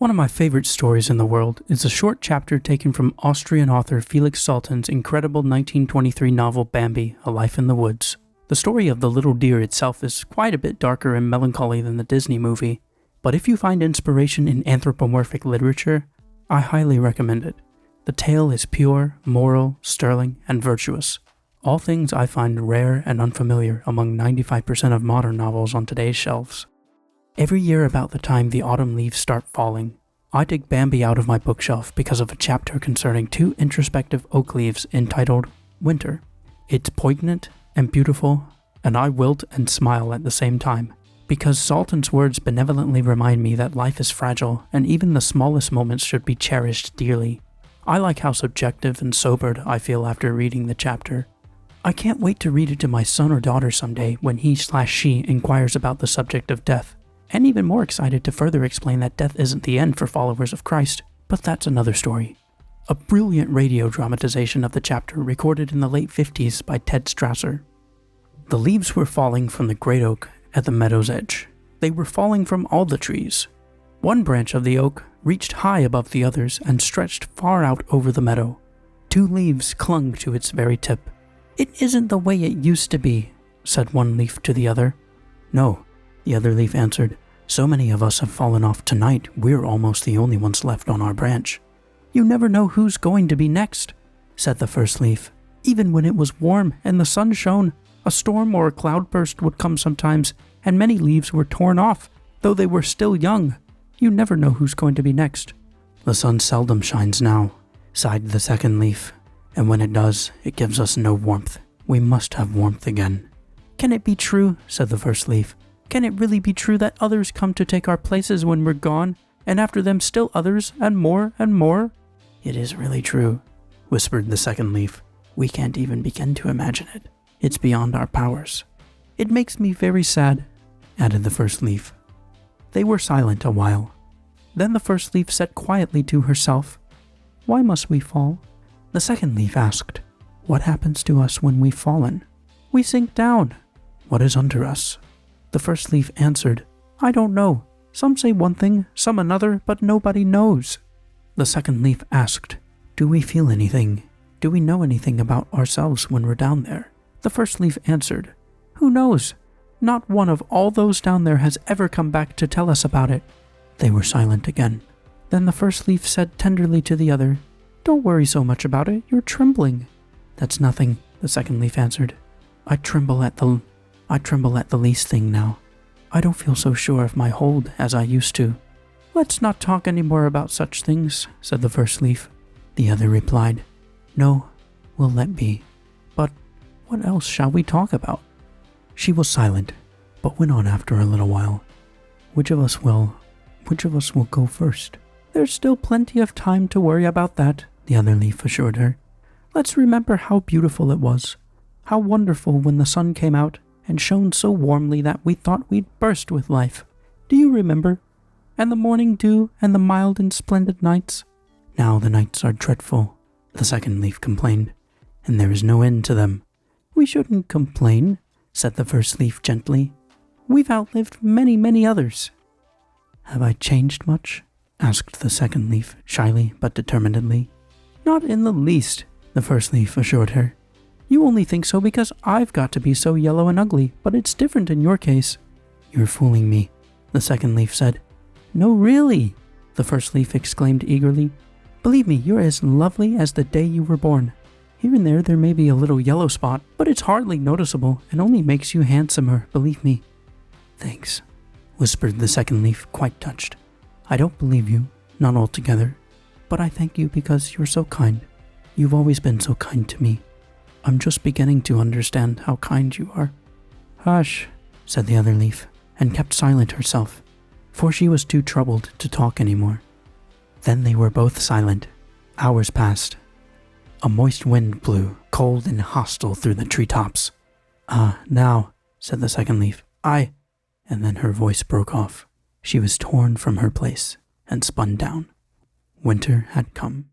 One of my favorite stories in the world is a short chapter taken from Austrian author Felix Salten's incredible 1923 novel Bambi, A Life in the Woods. The story of the little deer itself is quite a bit darker and melancholy than the Disney movie, but if you find inspiration in anthropomorphic literature, I highly recommend it. The tale is pure, moral, sterling, and virtuous. All things I find rare and unfamiliar among 95% of modern novels on today's shelves. Every year about the time the autumn leaves start falling, I dig Bambi out of my bookshelf because of a chapter concerning two introspective oak leaves entitled Winter. It's poignant and beautiful, and I wilt and smile at the same time, because Salten's words benevolently remind me that life is fragile and even the smallest moments should be cherished dearly. I like how subjective and sobered I feel after reading the chapter. I can't wait to read it to my son or daughter someday when he/she inquires about the subject of death. And even more excited to further explain that death isn't the end for followers of Christ, but that's another story. A brilliant radio dramatization of the chapter recorded in the late 50s by Ted Strasser. The leaves were falling from the great oak at the meadow's edge. They were falling from all the trees. One branch of the oak reached high above the others and stretched far out over the meadow. Two leaves clung to its very tip. "It isn't the way it used to be," said one leaf to the other. "No," the other leaf answered. "So many of us have fallen off tonight, we're almost the only ones left on our branch." "You never know who's going to be next," said the first leaf. "Even when it was warm and the sun shone, a storm or a cloudburst would come sometimes, and many leaves were torn off, though they were still young. You never know who's going to be next." "The sun seldom shines now," sighed the second leaf, "and when it does, it gives us no warmth. We must have warmth again." "Can it be true," said the first leaf, "can it really be true that others come to take our places when we're gone, and after them still others, and more and more?" "It is really true," whispered the second leaf. "We can't even begin to imagine it. It's beyond our powers." "It makes me very sad," added the first leaf. They were silent a while. Then the first leaf said quietly to herself, "Why must we fall?" The second leaf asked, "What happens to us when we've fallen?" "We sink down." "What is under us?" The first leaf answered, "I don't know. Some say one thing, some another, but nobody knows." The second leaf asked, "Do we feel anything? Do we know anything about ourselves when we're down there?" The first leaf answered, "Who knows? Not one of all those down there has ever come back to tell us about it." They were silent again. Then the first leaf said tenderly to the other, "Don't worry so much about it, you're trembling." "That's nothing," the second leaf answered. I tremble at the least thing now. I don't feel so sure of my hold as I used to." "Let's not talk any more about such things," said the first leaf. The other replied, "No, we'll let be. But what else shall we talk about?" She was silent, but went on after a little while. Which of us will go first?" "There's still plenty of time to worry about that," the other leaf assured her. "Let's remember how beautiful it was. How wonderful when the sun came out and shone so warmly that we thought we'd burst with life. Do you remember? And the morning dew and the mild and splendid nights." "Now the nights are dreadful," the second leaf complained, "and there is no end to them." "We shouldn't complain," said the first leaf gently. "We've outlived many, many others." "Have I changed much?" asked the second leaf, shyly but determinedly. "Not in the least," the first leaf assured her. "You only think so because I've got to be so yellow and ugly, but it's different in your case." "You're fooling me," the second leaf said. "No, really," the first leaf exclaimed eagerly. "Believe me, you're as lovely as the day you were born. Here and there may be a little yellow spot, but it's hardly noticeable and only makes you handsomer, believe me." "Thanks," whispered the second leaf, quite touched. "I don't believe you, not altogether, but I thank you because you're so kind. You've always been so kind to me. I'm just beginning to understand how kind you are." "Hush," said the other leaf, and kept silent herself, for she was too troubled to talk any more. Then they were both silent. Hours passed. A moist wind blew, cold and hostile, through the treetops. Now," said the second leaf, and then her voice broke off. She was torn from her place and spun down. Winter had come.